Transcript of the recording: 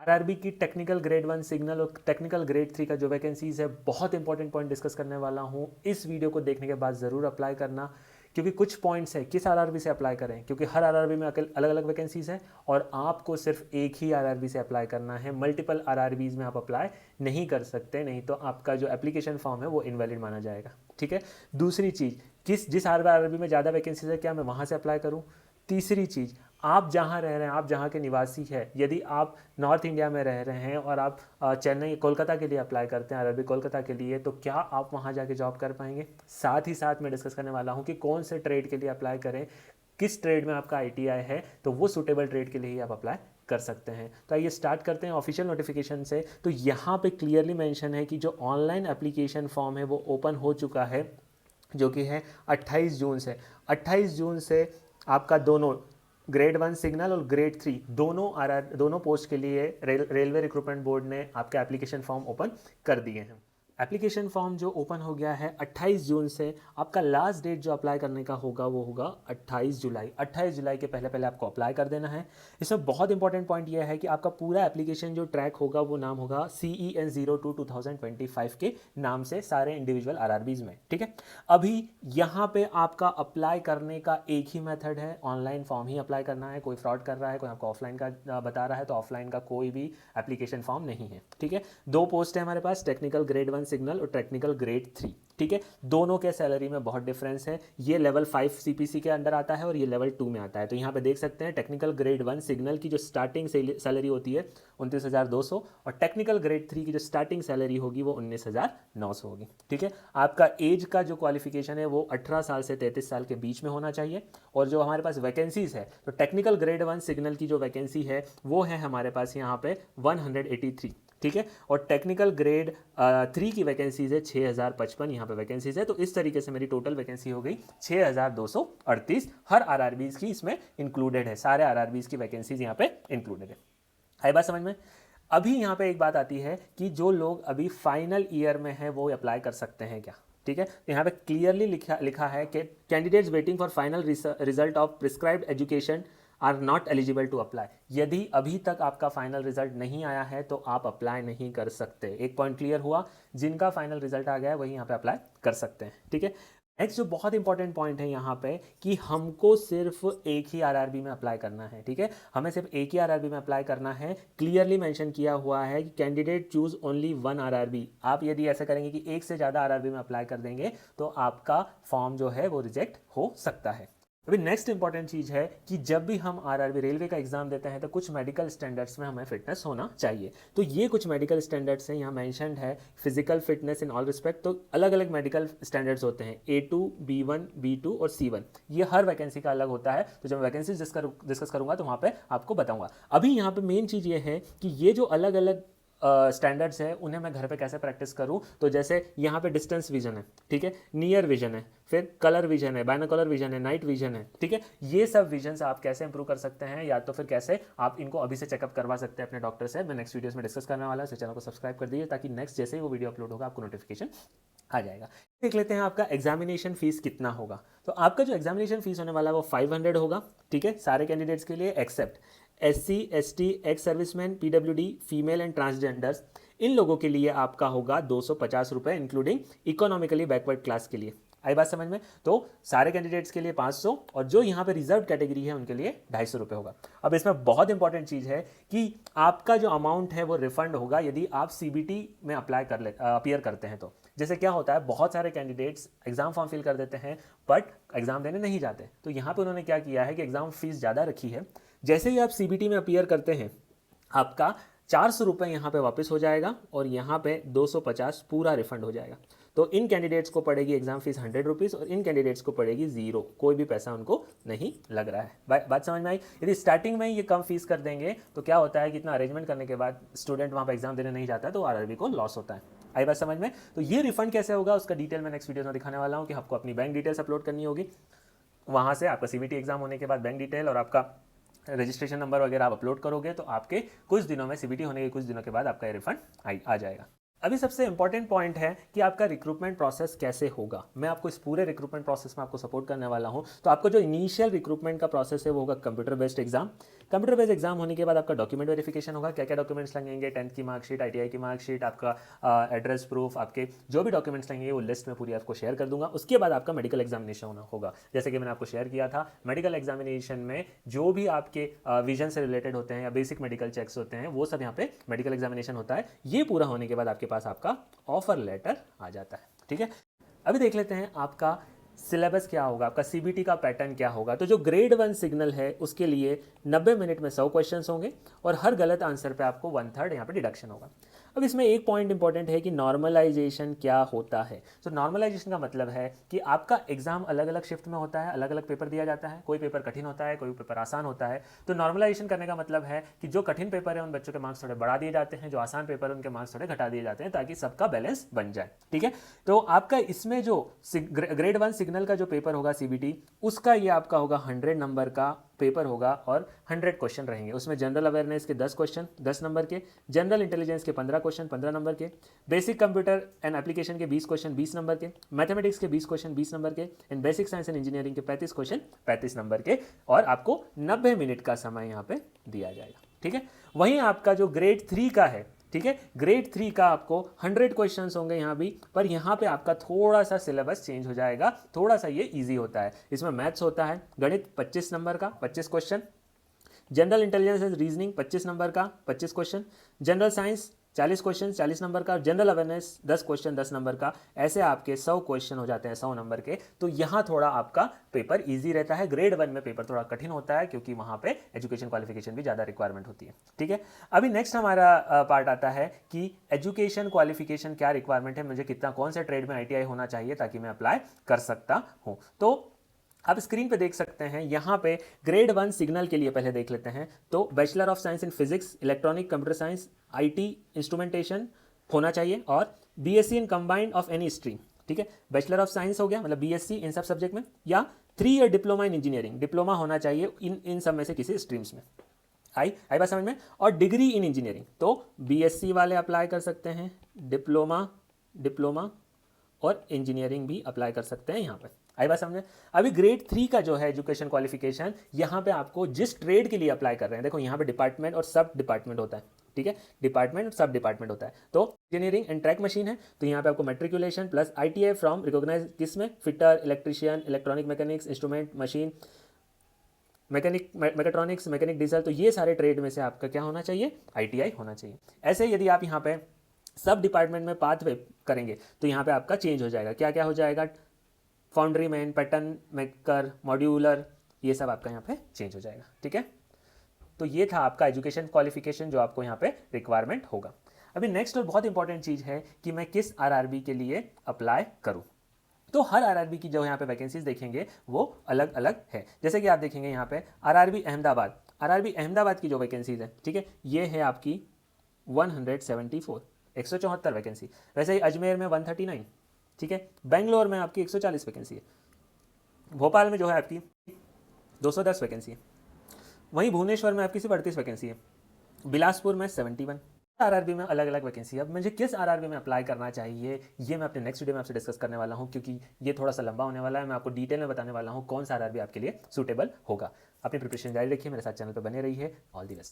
RRB की technical grade 1 signal और technical grade 3 का जो वैकेंसीज है, बहुत इंपॉर्टेंट पॉइंट डिस्कस करने वाला हूँ। इस वीडियो को देखने के बाद ज़रूर अप्लाई करना, क्योंकि कुछ पॉइंट्स है किस आरआरबी से अप्लाई करें, क्योंकि हर आरआरबी में अलग अलग वैकेंसीज है और आपको सिर्फ एक ही आरआरबी से अप्लाई करना है। मल्टीपल आरआरबीज में आप अप्लाई नहीं कर सकते, नहीं तो आपका जो एप्लीकेशन फॉर्म है वो इनवैलिड माना जाएगा। ठीक है। दूसरी चीज़, जिस आरआरबी में ज़्यादा वैकेंसीज है, क्या मैं वहाँ से अप्लाई करूँ। तीसरी चीज़, आप जहाँ रह रहे हैं, आप जहाँ के निवासी हैं, यदि आप नॉर्थ इंडिया में रह रहे हैं और आप चेन्नई कोलकाता के लिए अप्लाई करते हैं, आरआरबी कोलकाता के लिए, तो क्या आप वहाँ जाके जॉब कर पाएंगे। साथ ही साथ मैं डिस्कस करने वाला हूँ कि कौन से ट्रेड के लिए अप्लाई करें, किस ट्रेड में आपका आईटीआई है तो वो सूटेबल ट्रेड के लिए ही आप अप्लाई कर सकते हैं। तो आइए स्टार्ट करते हैं ऑफिशियल नोटिफिकेशन से। तो यहाँ पे क्लियरली मेंशन है कि जो ऑनलाइन एप्लीकेशन फॉर्म है वो ओपन हो चुका है, जो कि है 28 जून से। 28 जून से आपका दोनों ग्रेड 1 सिग्नल और ग्रेड 3 दोनों पोस्ट के लिए रेलवे रिक्रूटमेंट बोर्ड ने आपके एप्लीकेशन फॉर्म ओपन कर दिए हैं। एप्लीकेशन फॉर्म जो ओपन हो गया है 28 जून से, आपका लास्ट डेट जो अप्लाई करने का होगा वो होगा 28 जुलाई। 28 जुलाई के पहले पहले आपको अप्लाई कर देना है। इसमें बहुत इंपॉर्टेंट पॉइंट ये है कि आपका पूरा एप्लीकेशन जो ट्रैक होगा वो नाम होगा CEN02 2025 के नाम से सारे इंडिविजुअल आरआरबीज में। ठीक है। अभी यहाँ पे आपका अप्लाई करने का एक ही मेथड है, ऑनलाइन फॉर्म ही अप्लाई करना है। कोई फ्रॉड कर रहा है, कोई आपको ऑफलाइन का बता रहा है, तो ऑफलाइन का कोई भी एप्लीकेशन फॉर्म नहीं है। ठीक है। दो पोस्ट है हमारे पास, टेक्निकल ग्रेड 1 सिग्नल और टेक्निकल ग्रेड 3। ठीक है। दोनों के सैलरी में बहुत डिफरेंस है। ये लेवल 5 सीपीसी के अंडर आता है और ये लेवल 2 में आता है। तो यहाँ पे देख सकते हैं टेक्निकल ग्रेड 1 सिग्नल की जो स्टार्टिंग सैलरी होती है 29,200 और टेक्निकल ग्रेड 3 की जो स्टार्टिंग सैलरी होगी वो 19,900 होगी। ठीक है। आपका एज का जो क्वालिफिकेशन है वो 18 साल से 33 साल के बीच में होना चाहिए। और जो हमारे पास वैकेंसीज है, तो टेक्निकल ग्रेड 1 सिग्नल की जो वैकेंसी है वो है हमारे पास यहाँ पे 183। ठीक है। और टेक्निकल ग्रेड 3 की वैकेंसीज है 6055 यहाँ पे वैकेंसीज है। तो इस तरीके से मेरी टोटल वैकेंसी हो गई 6238। हर आरआरबीज की इसमें इंक्लूडेड है, सारे आरआरबीज की वैकेंसीज यहाँ पे इंक्लूडेड है। आई बात समझ में। अभी यहाँ पे एक बात आती है कि जो लोग अभी फाइनल ईयर में है वो अप्लाई कर सकते हैं क्या। ठीक है। तो यहाँ पे क्लियरली लिखा है कि candidates waiting for final result of prescribed education are not eligible to apply. यदि अभी तक आपका फाइनल रिजल्ट नहीं आया है तो आप अप्लाई नहीं कर सकते। एक पॉइंट क्लियर हुआ, जिनका फाइनल रिजल्ट आ गया है वही यहाँ पे अप्लाई कर सकते हैं। ठीक है। नेक्स्ट जो बहुत इंपॉर्टेंट पॉइंट है यहाँ पे कि हमको सिर्फ एक ही आरआरबी में अप्लाई करना है। ठीक है। हमें सिर्फ एक ही आरआरबी में अप्लाई करना है। क्लियरली मेंशन किया हुआ है कि candidate choose only one RRB. आप यदि ऐसा करेंगे कि एक से ज़्यादा आरआरबी में अप्लाई कर देंगे तो आपका फॉर्म जो है वो रिजेक्ट हो सकता है। अभी नेक्स्ट इंपॉर्टेंट चीज़ है कि जब भी हम आरआरबी रेलवे का एग्जाम देते हैं तो कुछ मेडिकल स्टैंडर्ड्स में हमें फिटनेस होना चाहिए। तो ये कुछ मेडिकल स्टैंडर्ड्स हैं, यहाँ मेंशनड है physical fitness in all respect. तो अलग अलग मेडिकल स्टैंडर्ड्स होते हैं, A2, B1, B2 और C1। ये हर वैकेंसी का अलग होता है। तो जब मैं वैकेंसी डिस्कस करूंगा तो वहाँ पर आपको बताऊंगा। अभी यहाँ पर मेन चीज़ ये है कि ये जो अलग अलग स्टैंडर्ड्स है उन्हें मैं घर पे कैसे प्रैक्टिस करूं। तो जैसे यहाँ पे डिस्टेंस विजन है, ठीक है, नियर विजन है, फिर कलर विजन है, बाइनोकुलर विजन है, नाइट विजन है। ठीक है। ये सब विजन आप कैसे इंप्रूव कर सकते हैं, या तो फिर कैसे आप इनको अभी से चेकअप करवा सकते हैं अपने डॉक्टर से, मैं नेक्स्ट वीडियोस में डिस्कस करने वाला है। चैनल को सब्सक्राइब कर दीजिए ताकि नेक्स्ट जैसे ही वो वीडियो अपलोड होगा आपको नोटिफिकेशन आ जाएगा। देख लेते हैं आपका एग्जामिनेशन फीस कितना होगा। तो आपका जो एग्जामिनेशन फीस होने वाला है वो 500 होगा। ठीक है। सारे कैंडिडेट्स के लिए except SC, ST, ex serviceman, PWD, female and transgenders, इन लोगों के लिए आपका होगा 250 रुपये, इंक्लूडिंग इकोनॉमिकली बैकवर्ड क्लास के लिए। आई बात समझ में। तो सारे कैंडिडेट्स के लिए 500 और जो यहाँ पे रिजर्व कैटेगरी है उनके लिए 250 रुपये होगा। अब इसमें बहुत इंपॉर्टेंट चीज़ है कि आपका जो अमाउंट है वो रिफंड होगा यदि आप CBT में अपीयर करते हैं। तो जैसे क्या होता है, बहुत सारे कैंडिडेट्स एग्जाम फॉर्म फिल कर देते हैं बट एग्जाम देने नहीं जाते। तो यहाँ पे उन्होंने क्या किया है कि एग्जाम फीस ज़्यादा रखी है। जैसे ही आप CBT में अपीयर करते हैं आपका 400 रुपये यहाँ पे वापस हो जाएगा और यहाँ पे 250 पूरा रिफंड हो जाएगा। तो इन कैंडिडेट्स को पड़ेगी एग्जाम फीस 100 रुपीज़ और इन कैंडिडेट्स को पड़ेगी 0, कोई भी पैसा उनको नहीं लग रहा है। बात समझ में आई। यदि स्टार्टिंग में ये कम फीस कर देंगे तो क्या होता है कि इतना अरेंजमेंट करने के बाद स्टूडेंट वहाँ पर एग्जाम देने नहीं जाता है तो आरआरबी को लॉस होता है। आई बात समझ में। तो ये रिफंड कैसे होगा उसका डिटेल मैं नेक्स्ट वीडियो में दिखाने वाला हूँ कि आपको अपनी बैंक डिटेल्स अपलोड करनी होगी। वहाँ से आपका CBT एग्जाम होने के बाद बैंक डिटेल और आपका रजिस्ट्रेशन नंबर वगैरह आप अपलोड करोगे तो आपके कुछ दिनों में CBT होने के कुछ दिनों के बाद आपका ये रिफंड आ जाएगा। अभी सबसे इंपॉर्टेंट पॉइंट है कि आपका रिक्रूटमेंट प्रोसेस कैसे होगा। मैं आपको इस पूरे रिक्रूटमेंट प्रोसेस में आपको सपोर्ट करने वाला हूं। तो आपका जो इनिशियल रिक्रूटमेंट का प्रोसेस है वो होगा computer based exam. Computer based exam होने के बाद आपका डॉक्यूमेंट वेरिफिकेशन होगा। क्या क्या डॉक्यूमेंट्स लगेंगे, 10th की मार्कशीट, ITI की मार्कशीट, आपका एड्रेस प्रूफ, आपके जो भी डॉक्यूमेंट्स लगेंगे वो लिस्ट में पूरी आपको शेयर कर दूंगा। उसके बाद आपका मेडिकल एग्जामिनेशन होगा। जैसे कि मैंने आपको शेयर किया था, मेडिकल एग्जामिनेशन में जो भी आपके विजन से रिलेटेड होते हैं या बेसिक मेडिकल चेक्स होते हैं वो सब यहाँ पे मेडिकल एग्जामिनेशन होता है। ये पूरा होने के बाद आपके पास आपका ऑफर लेटर आ जाता है। ठीक है, अभी देख लेते हैं आपका सिलेबस क्या होगा, आपका CBT का पैटर्न क्या होगा। तो जो ग्रेड 1 सिग्नल है उसके लिए 90 मिनट में 100 क्वेश्चंस होंगे और हर गलत आंसर पे आपको 1/3 यहाँ पे डिडक्शन होगा। अब इसमें एक पॉइंट इंपॉर्टेंट है कि नॉर्मलाइजेशन क्या होता है। तो नॉर्मलाइजेशन का मतलब है कि आपका एग्जाम अलग अलग शिफ्ट में होता है, अलग अलग पेपर दिया जाता है, कोई पेपर कठिन होता है, कोई पेपर आसान होता है। तो नॉर्मलाइजेशन करने का मतलब है कि जो कठिन पेपर है उन बच्चों के मार्क्स थोड़े बढ़ा दिए जाते हैं, जो आसान पेपर है उनके मार्क्स थोड़े घटा दिए जाते हैं, ताकि सबका बैलेंस बन जाए। ठीक है, तो आपका इसमें जो ग्रेड 1 सिग्नल का जो पेपर होगा CBT, उसका ये आपका होगा 100 नंबर का पेपर होगा और 100 क्वेश्चन रहेंगे। उसमें जनरल अवेयरनेस के 10 क्वेश्चन 10 नंबर के, जनरल इंटेलिजेंस के 15 क्वेश्चन 15 नंबर के, बेसिक कंप्यूटर एंड एप्लीकेशन के 20 क्वेश्चन 20 नंबर के, मैथमेटिक्स के 20 क्वेश्चन 20 नंबर के, and basic science and engineering के 35 क्वेश्चन 35 नंबर के, और आपको 90 मिनट का समय यहाँ पे दिया जाएगा। ठीक है, वहीं आपका जो ग्रेड 3 का है, ठीक है, ग्रेड 3 का आपको 100 क्वेश्चंस होंगे यहाँ भी, पर यहाँ पे आपका थोड़ा सा सिलेबस चेंज हो जाएगा, थोड़ा सा ये इजी होता है। इसमें मैथ्स होता है, गणित 25 नंबर का 25 question, general intelligence and reasoning 25 number का 25 question, general science 40 question 40 number का, जनरल अवेयरनेस 10 क्वेश्चन 10 नंबर का। ऐसे आपके 100 क्वेश्चन हो जाते हैं 100 नंबर के। तो यहाँ थोड़ा आपका पेपर इजी रहता है। ग्रेड 1 में पेपर थोड़ा कठिन होता है क्योंकि वहाँ पे एजुकेशन क्वालिफिकेशन भी ज़्यादा रिक्वायरमेंट होती है। ठीक है, अभी नेक्स्ट हमारा पार्ट आता है कि एजुकेशन क्वालिफिकेशन क्या रिक्वायरमेंट है, मुझे कितना कौन से ट्रेड में ITI होना चाहिए ताकि मैं अप्लाई कर सकता हूँ। तो आप स्क्रीन पे देख सकते हैं, यहाँ पे ग्रेड 1 सिग्नल के लिए पहले देख लेते हैं। तो bachelor of science in physics, electronic, computer science, IT, instrumentation होना चाहिए, और BSc in combined of any stream. ठीक है, बैचलर ऑफ साइंस हो गया, मतलब BSc इन सब सब्जेक्ट में, या 3 year diploma in engineering, diploma होना चाहिए इन सब में से किसी स्ट्रीम्स में। आई बात समझ में। और डिग्री इन इंजीनियरिंग, तो BSc वाले अप्लाई कर सकते हैं, डिप्लोमा और इंजीनियरिंग भी अप्लाई कर सकते हैं यहाँ पे। आई बात समझे। अभी ग्रेड 3 का जो है एजुकेशन क्वालिफिकेशन, यहाँ पे आपको जिस ट्रेड के लिए अप्लाई कर रहे हैं, देखो यहाँ पे डिपार्टमेंट और सब डिपार्टमेंट होता है। ठीक है, डिपार्टमेंट और सब डिपार्टमेंट होता है। तो इंजीनियरिंग एंड ट्रैक मशीन है, तो यहाँ पे आपको matriculation plus ITI from recognise किसमें, fitter, electrician, electronic mechanics, instrument machine, mechatronics, mechanic diesel, तो ये सारे ट्रेड में से आपका क्या होना चाहिए, ITI होना चाहिए। ऐसे यदि आप यहाँ पे सब डिपार्टमेंट में पाथवे करेंगे तो यहाँ पे आपका चेंज हो जाएगा। क्या क्या हो जाएगा, foundry man, pattern maker, modular, ये सब आपका यहाँ पे चेंज हो जाएगा। ठीक है, तो ये था आपका एजुकेशन क्वालिफिकेशन जो आपको यहाँ पे रिक्वायरमेंट होगा। अभी नेक्स्ट और बहुत इंपॉर्टेंट चीज़ है कि मैं किस RRB के लिए अप्लाई करूँ। तो हर RRB की जो यहाँ पे वैकेंसीज देखेंगे वो अलग अलग है। जैसे कि आप देखेंगे यहाँ पे RRB अहमदाबाद की जो वैकेंसीज है, ठीक है, ये है आपकी 174 वैकेंसी। वैसे ही अजमेर में 139, ठीक है, बेंगलोर में आपकी 140 वैकेंसी है, भोपाल में जो है आपकी 210 वैकेंसी है, वहीं भुवनेश्वर में आपकी सिर्फ 38 वैकेंसी है, बिलासपुर में 71। RRB में अलग अलग वैकेंसी है। अब मुझे किस RRB में अप्लाई करना चाहिए ये मैं अपने नेक्स्ट वीडियो में आपसे डिस्कस करने वाला हूं, क्योंकि ये थोड़ा सा लंबा होने वाला है। मैं आपको डिटेल में बताने वाला हूं कौन सा RRB आपके लिए सूटेबल होगा। अपनी प्रिपरेशन जारी रखिए, मेरे साथ चैनल पर बने रहिए। All the best.